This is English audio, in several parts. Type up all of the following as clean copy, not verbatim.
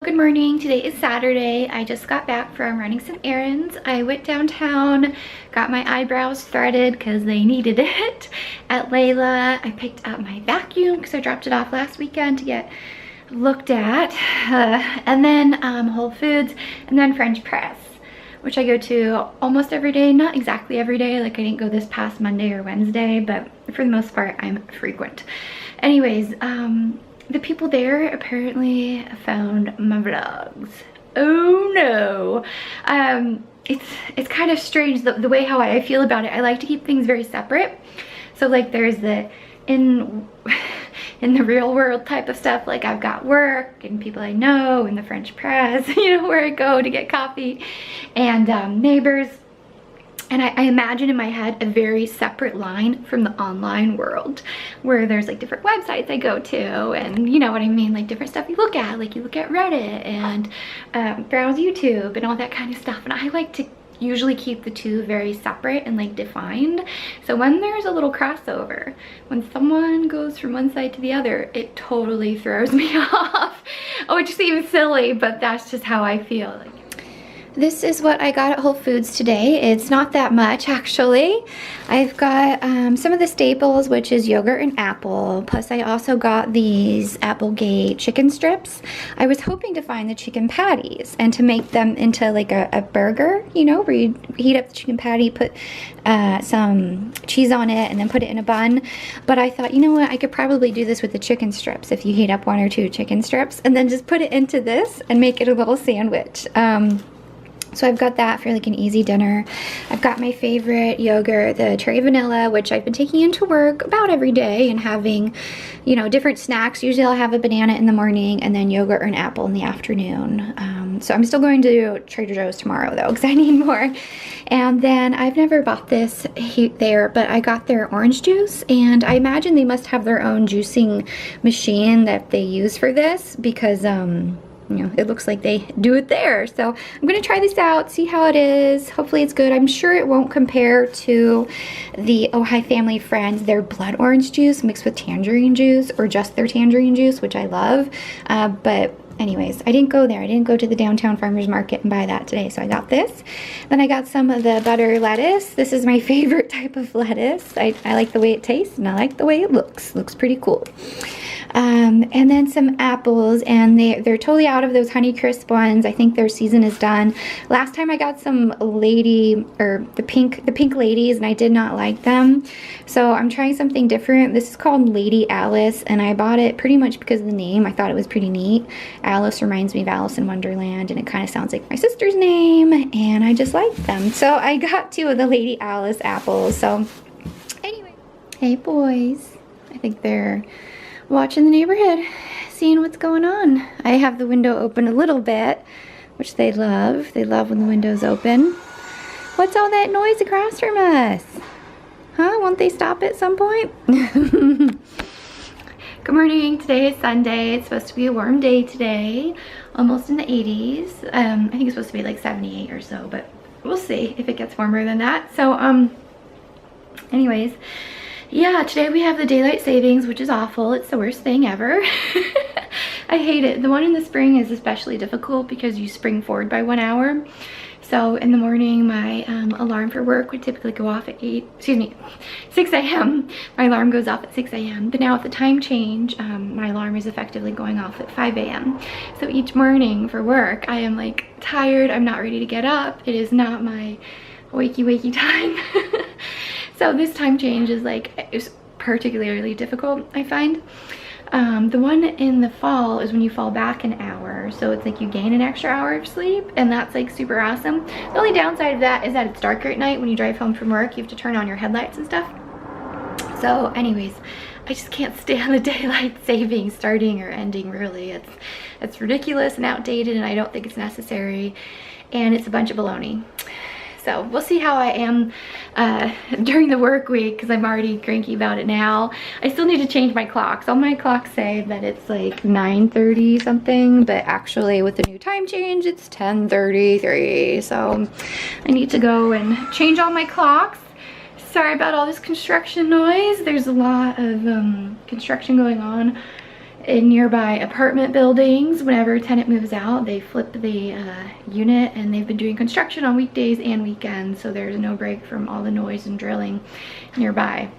Good morning. Today is Saturday. I just got back from running some errands. I went downtown, got my eyebrows threaded because they needed it at Layla. I picked up my vacuum because I dropped it off last weekend to get looked at. And then Whole Foods, and then French Press, which I go to almost every day. Not exactly every day, like I didn't go this past Monday or Wednesday, but for the most part, I'm frequent. Anyways, the people there apparently found my vlogs. Oh no. It's kind of strange the way how I feel about it. I like to keep things very separate. So like there's the in the real world type of stuff, like I've got work and people I know and the French press, you know, where I go to get coffee, and neighbors. And I imagine in my head a very separate line from the online world where there's like different websites I go to, and you know what I mean, like different stuff you look at, like you look at Reddit and browse YouTube and all that kind of stuff. And I like to usually keep the two very separate and like defined. So when there's a little crossover, when someone goes from one side to the other, it totally throws me off. Oh, it just seems silly, but that's just how I feel. Like, this is what I got at Whole Foods today. It's not that much, actually. I've got some of the staples, which is yogurt and apple. Plus, I also got these Applegate chicken strips. I was hoping to find the chicken patties and to make them into like a burger, you know, where you heat up the chicken patty, put some cheese on it, and then put it in a bun. But I thought, you know what, I could probably do this with the chicken strips if you heat up 1 or 2 chicken strips and then just put it into this and make it a little sandwich. So I've got that for like an easy dinner. I've got my favorite yogurt, the cherry vanilla, which I've been taking into work about every day and having, you know, different snacks. Usually I'll have a banana in the morning and then yogurt or an apple in the afternoon. So I'm still going to Trader Joe's tomorrow though, because I need more. And then I've never bought this there, but I got their orange juice, and I imagine they must have their own juicing machine that they use for this, because you know, it looks like they do it there. So I'm gonna try this out, see how it is. Hopefully it's good. I'm sure it won't compare to the Ojai Family Friends, their blood orange juice mixed with tangerine juice, or just their tangerine juice, which I love. But anyways, I didn't go there. I didn't go to the downtown farmer's market and buy that today, so I got this. Then I got some of the butter lettuce. This is my favorite type of lettuce. I like the way it tastes, and I like the way it looks. Looks pretty cool. And then some apples, and they're totally out of those Honeycrisp ones. I think their season is done. Last time I got some the pink ladies, and I did not like them. So I'm trying something different. This is called Lady Alice, and I bought it pretty much because of the name. I thought it was pretty neat. Alice reminds me of Alice in Wonderland, and it kind of sounds like my sister's name, and I just like them. So I got 2 of the Lady Alice apples. So anyway, hey boys, I think they're watching the neighborhood, seeing what's going on. I have the window open a little bit, which they love. They love when the window's open. What's all that noise across from us? Huh? Won't they stop at some point? Good morning. Today is Sunday. It's supposed to be a warm day today, almost in the 80s. I think it's supposed to be like 78 or so, but we'll see if it gets warmer than that. So, anyways, yeah, today we have the daylight savings, which is awful. It's the worst thing ever. I hate it. The one in the spring is especially difficult because you spring forward by 1 hour. So in the morning, my alarm for work would typically go off at 6 a.m. My alarm goes off at 6 a.m. But now with the time change, my alarm is effectively going off at 5 a.m. So each morning for work, I am like tired. I'm not ready to get up. It is not my wakey time. So this time change is like, it's particularly difficult, I find. The one in the fall is when you fall back an hour, so it's like you gain an extra hour of sleep, and that's like super awesome. The only downside of that is that it's darker at night. When you drive home from work, you have to turn on your headlights and stuff. So anyways, I just can't stand the daylight savings starting or ending, really. It's ridiculous and outdated, and I don't think it's necessary, and it's a bunch of baloney. So we'll see how I am during the work week, because I'm already cranky about it now. I still need to change my clocks. All my clocks say that it's like 9:30 something, but actually with the new time change, it's 10:33. So I need to go and change all my clocks. Sorry about all this construction noise. There's a lot of construction going on in nearby apartment buildings. Whenever a tenant moves out, they flip the unit, and they've been doing construction on weekdays and weekends, so there's no break from all the noise and drilling nearby.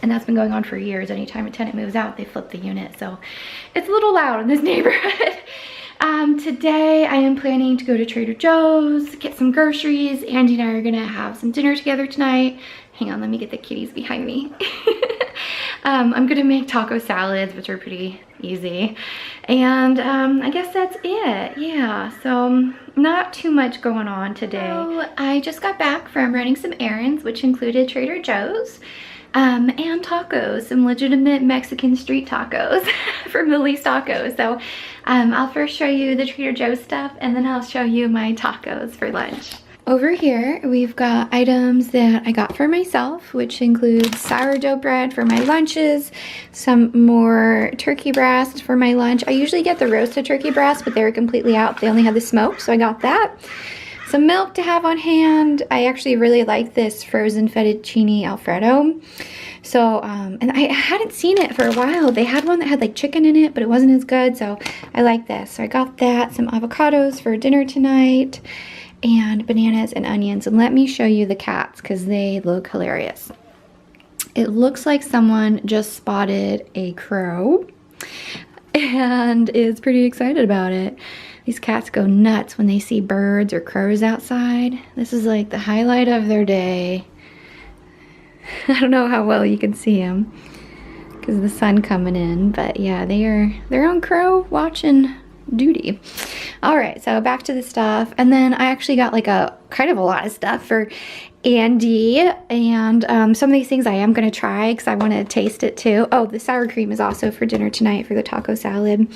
And that's been going on for years. Anytime a tenant moves out, they flip the unit. So it's a little loud in this neighborhood. Today I am planning to go to Trader Joe's, get some groceries. Andy and I are gonna have some dinner together tonight. Hang on, let me get the kitties behind me. I'm gonna make taco salads, which are pretty easy. And I guess that's it, yeah. So not too much going on today. So I just got back from running some errands, which included Trader Joe's. And tacos, some legitimate Mexican street tacos from Lily's Tacos. So I'll first show you the Trader Joe's stuff, and then I'll show you my tacos for lunch. Over here, we've got items that I got for myself, which includes sourdough bread for my lunches, some more turkey breast for my lunch. I usually get the roasted turkey breast, but they were completely out. They only had the smoked, so I got that. Some milk to have on hand. I actually really like this frozen fettuccine Alfredo. So, and I hadn't seen it for a while. They had one that had like chicken in it, but it wasn't as good. So I like this. So I got that, some avocados for dinner tonight, and bananas and onions. And let me show you the cats because they look hilarious. It looks like someone just spotted a crow and is pretty excited about it. These cats go nuts when they see birds or crows outside. This is like the highlight of their day. I don't know how well you can see them because of the sun coming in, but yeah, they're on crow watching duty. All right, so back to the stuff. And then I actually got like a kind of a lot of stuff for Andy, and some of these things I am going to try because I want to taste it too. Oh, the sour cream is also for dinner tonight for the taco salad,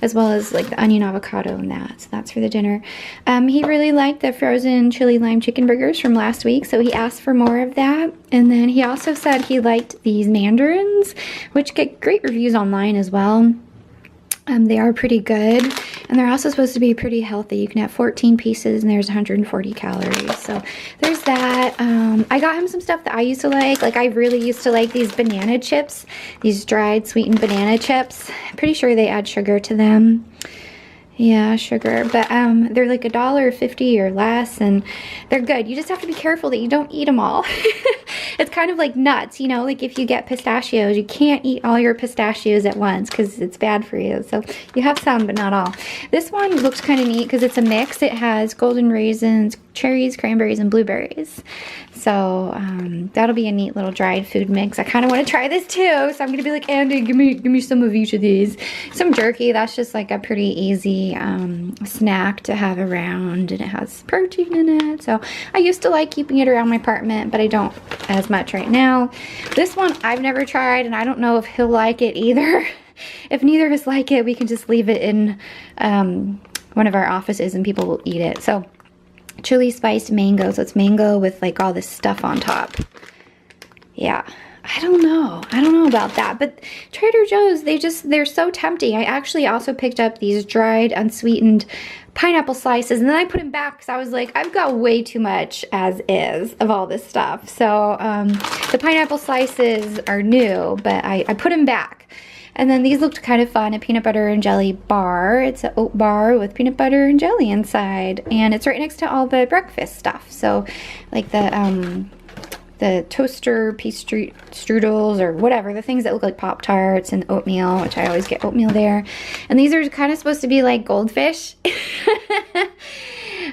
as well as like the onion avocado and that. So that's for the dinner. He really liked the frozen chili lime chicken burgers from last week, so he asked for more of that. And then he also said he liked these mandarins, which get great reviews online as well. They are pretty good, and they're also supposed to be pretty healthy. You can have 14 pieces and there's 140 calories. So there's that. I got him some stuff that I used to like. Like I really used to like these banana chips, these dried sweetened banana chips. I'm pretty sure they add sugar to them. Yeah, sugar, but they're like $1.50 or less, and they're good. You just have to be careful that you don't eat them all. It's kind of like nuts, you know, like if you get pistachios, you can't eat all your pistachios at once because it's bad for you. So you have some, but not all. This one looks kind of neat because it's a mix. It has golden raisins, cherries, cranberries, and blueberries. So that'll be a neat little dried food mix. I kind of want to try this too, so I'm gonna be like, Andy, give me some of each of these. Some jerky. That's just like a pretty easy snack to have around, and it has protein in it. So I used to like keeping it around my apartment, but I don't as much right now. This one I've never tried, and I don't know if he'll like it either. If neither of us like it, we can just leave it in one of our offices and people will eat it. So chili spiced mango, so it's mango with like all this stuff on top. Yeah, I don't know about that, but Trader Joe's, they're so tempting. I actually also picked up these dried unsweetened pineapple slices, and then I put them back because I was like, I've got way too much as is of all this stuff. So the pineapple slices are new, but I put them back. And then these looked kind of fun, a peanut butter and jelly bar. It's an oat bar with peanut butter and jelly inside. And it's right next to all the breakfast stuff. So like the toaster peach strudels or whatever, the things that look like Pop-Tarts and oatmeal, which I always get oatmeal there. And these are kind of supposed to be like goldfish.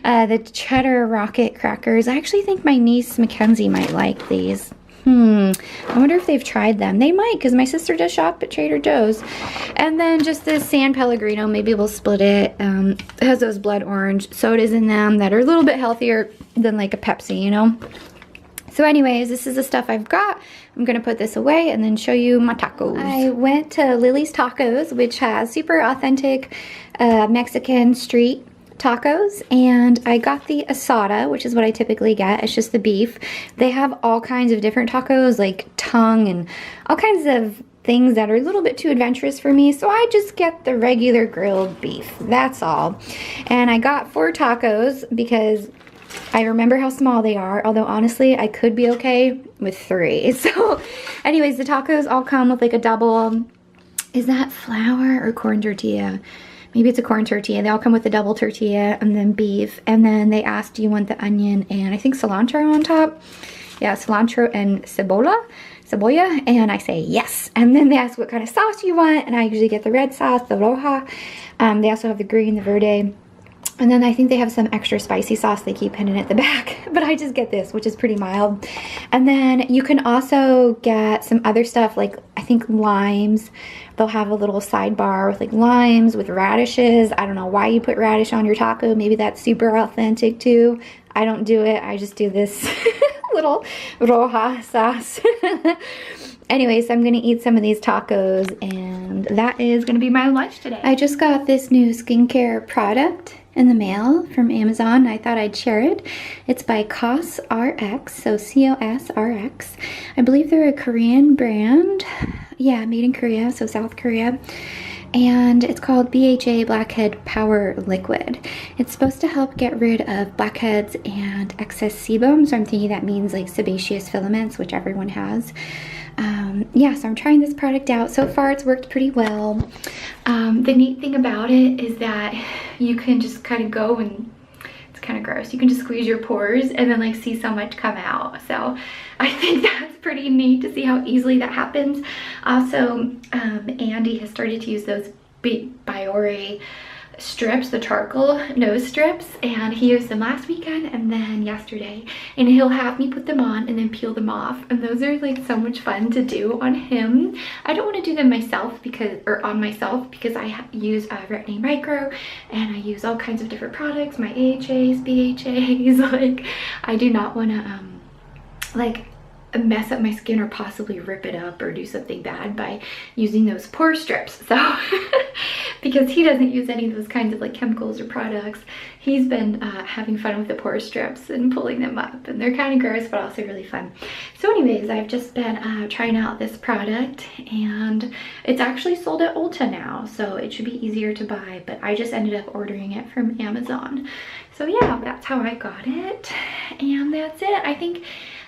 The cheddar rocket crackers. I actually think my niece Mackenzie might like these. I wonder if they've tried them. They might, because my sister does shop at Trader Joe's. And then just this San Pellegrino, maybe we'll split it. It has those blood orange sodas in them that are a little bit healthier than like a Pepsi, you know? So anyways, this is the stuff I've got. I'm gonna put this away and then show you my tacos. I went to Lily's Tacos, which has super authentic Mexican street tacos, and I got the asada, which is what I typically get. It's just the beef. They have all kinds of different tacos, like tongue and all kinds of things that are a little bit too adventurous for me, so I just get the regular grilled beef. That's all. And I got 4 tacos because I remember how small they are, although honestly I could be okay with 3. So anyways, the tacos all come with like a double is that flour or corn tortilla? Maybe it's a corn tortilla. They all come with a double tortilla and then beef. And then they asked, do you want the onion and I think cilantro on top? Yeah, cilantro and cebolla. And I say yes. And then they ask what kind of sauce you want. And I usually get the red sauce, the roja. They also have the green, the verde. And then I think they have some extra spicy sauce they keep hidden at the back. But I just get this, which is pretty mild. And then you can also get some other stuff like, I think limes. They'll have a little sidebar with like limes, with radishes. I don't know why you put radish on your taco. Maybe that's super authentic too. I don't do it. I just do this little roja sauce. Anyways, I'm gonna eat some of these tacos and that is gonna be my lunch today. I just got this new skincare product in the mail from Amazon. I thought I'd share it. It's by COSRX, so COSRX. I believe they're a Korean brand. Yeah, made in Korea, so South Korea. And it's called BHA Blackhead Power Liquid. It's supposed to help get rid of blackheads and excess sebum, so I'm thinking that means like sebaceous filaments, which everyone has. Yeah, so I'm trying this product out. So far it's worked pretty well. The neat thing about it is that you can just kind of go and it's kind of gross. You can just squeeze your pores and then like see so much come out. So I think that's pretty neat to see how easily that happens. Also, Andy has started to use those Biore strips, the charcoal nose strips, and he used them last weekend and then yesterday, and he'll have me put them on and then peel them off, and those are like so much fun to do on him. I don't want to do them myself because on myself because I use Retin-A Micro and I use all kinds of different products, my AHAs, BHAs. Like I do not want to like mess up my skin or possibly rip it up or do something bad by using those pore strips. So because he doesn't use any of those kinds of like chemicals or products, he's been having fun with the pore strips and pulling them up, and they're kind of gross but also really fun. So anyways, I've just been trying out this product, and it's actually sold at Ulta now, so it should be easier to buy, but I just ended up ordering it from Amazon. So yeah, that's how I got it, and that's it. I think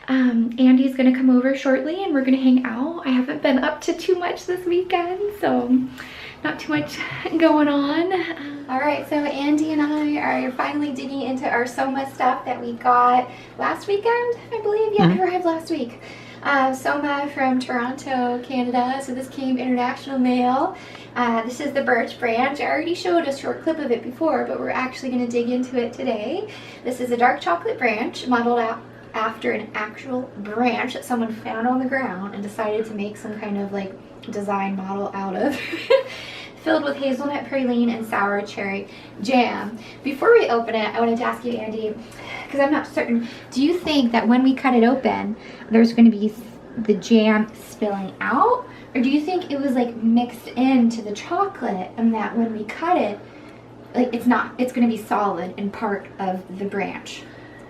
Andy's gonna come over shortly and we're gonna hang out. I haven't been up to too much this weekend, so not too much going on. All right, so Andy and I are finally digging into our Soma stuff that we got last weekend, I believe. Yeah, it arrived last week. Soma from Toronto, Canada. So this came international mail. This is the Birch Branch. I already showed a short clip of it before, but we're actually gonna dig into it today. This is a dark chocolate branch modeled after an actual branch that someone found on the ground and decided to make some kind of like design model out of. Filled with hazelnut praline and sour cherry jam. Before we open it, I wanted to ask you, Andy, because I'm not certain, do you think that when we cut it open, there's going to be the jam spilling out? Or do you think it was like mixed into the chocolate and that when we cut it, like it's going to be solid and part of the branch?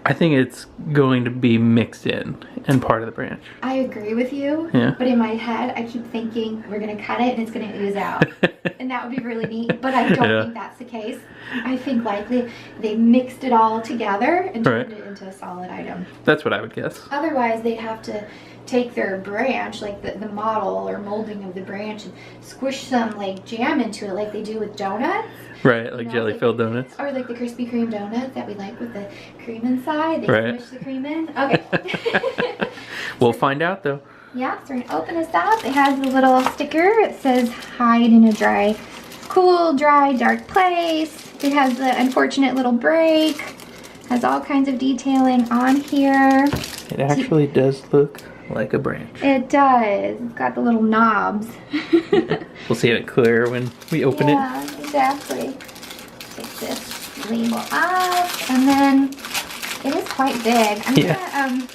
I think it's going to be mixed in and part of the branch. I agree with you, yeah. But in my head, I keep thinking we're going to cut it and it's going to ooze out. And that would be really neat, but I don't think that's the case. I think likely they mixed it all together and turned it into a solid item. That's what I would guess. Otherwise, they'd have to take their branch, like the model or molding of the branch, and squish some like jam into it like they do with donuts. Right, like jelly-filled donuts. Or like the Krispy Kreme donuts that we like with the cream inside. They squish the cream in. Okay. We'll find out though. Yeah, so we're gonna open this up. It has a little sticker. It says hide in a dry, cool, dry, dark place. It has the unfortunate little break. Has all kinds of detailing on here. It actually does look like a branch. It does. It's got the little knobs. We'll see it clear when we open it. Yeah, exactly. Take this label off, and then it is quite big. I'm gonna,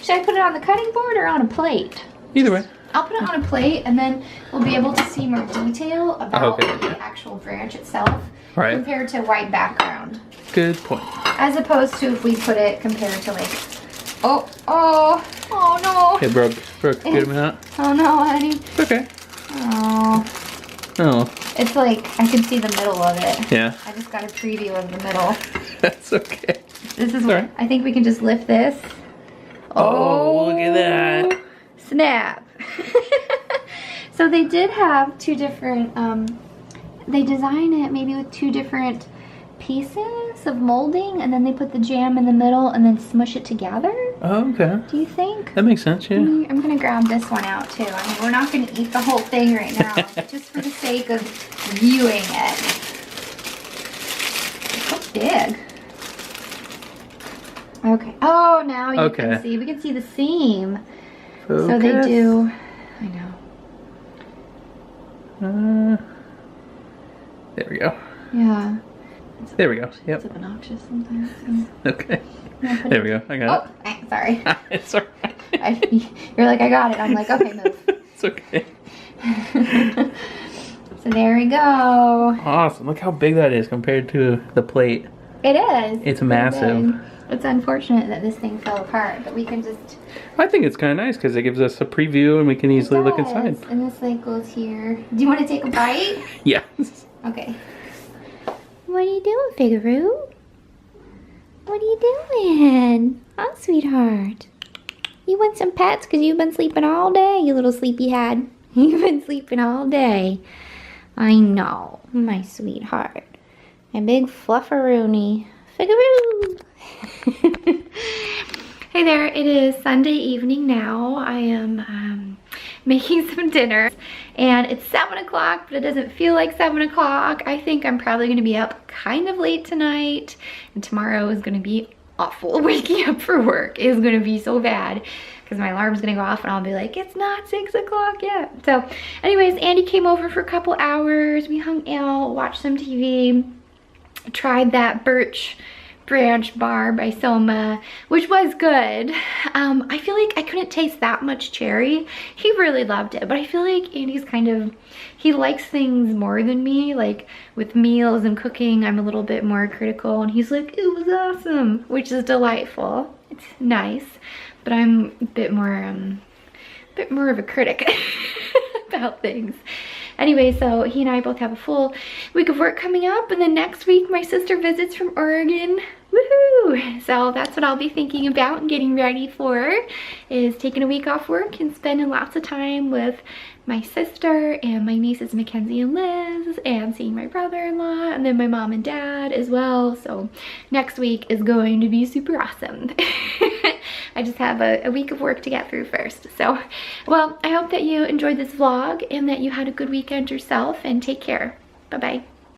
should I put it on the cutting board or on a plate? Either way. I'll put it on a plate, and then we'll be able to see more detail about the actual branch itself compared to white background. Good point. As opposed to if we put it compared to like, oh no. It broke a good amount. Oh no, honey. It's okay. Oh. It's like, I can see the middle of it. Yeah. I just got a preview of the middle. That's okay. This is what, I think we can just lift this. Oh, look at that. Snap. So they did have two different, they design it maybe with two different pieces of molding, and then they put the jam in the middle and then smush it together. Oh, okay. Do you think? That makes sense, yeah. I'm gonna grab this one out too. I mean, we're not gonna eat the whole thing right now, but just for the sake of viewing it. It's so big. Okay. Oh, now you can see. We can see the seam. Focus. So they do. I know. There we go. Yeah. There we go. Yep. It's obnoxious sometimes. So. Okay. There we go. I got it. Sorry. It's alright. You're like, I got it. I'm like, okay, move. It's okay. So there we go. Awesome. Look how big that is compared to the plate. It is. It's massive. Big. It's unfortunate that this thing fell apart, but we can just... I think it's kind of nice because it gives us a preview and we can easily look inside. And this like goes here. Do you want to take a bite? Yeah. Okay. What are you doing, Figaro? What are you doing? Oh, sweetheart. You want some pets because you've been sleeping all day, you little sleepyhead. You've been sleeping all day. I know, my sweetheart. My big flufferoonie. Figaro! Hey there, it is Sunday evening now. I am making some dinner and it's 7 o'clock, but it doesn't feel like 7 o'clock. I think I'm probably gonna be up kind of late tonight, and tomorrow is gonna be awful. Waking up for work is gonna be so bad because my alarm's gonna go off and I'll be like, it's not 6 o'clock yet. So anyways, Andy came over for a couple hours. We hung out, watched some TV, tried that Birch Branch bar by Soma, which was good. I feel like I couldn't taste that much cherry. He really loved it, but I feel like Andy's kind of, he likes things more than me. Like with meals and cooking, I'm a little bit more critical, and he's like, it was awesome, which is delightful. It's nice, but I'm a bit more of a critic about things. Anyway, so he and I both have a full week of work coming up, and then next week my sister visits from Oregon. Woohoo! So that's what I'll be thinking about and getting ready for, is taking a week off work and spending lots of time with my sister and my nieces Mackenzie and Liz, and seeing my brother-in-law and then my mom and dad as well. So next week is going to be super awesome. I just have a week of work to get through first. So, well, I hope that you enjoyed this vlog and that you had a good weekend yourself, and take care. Bye-bye.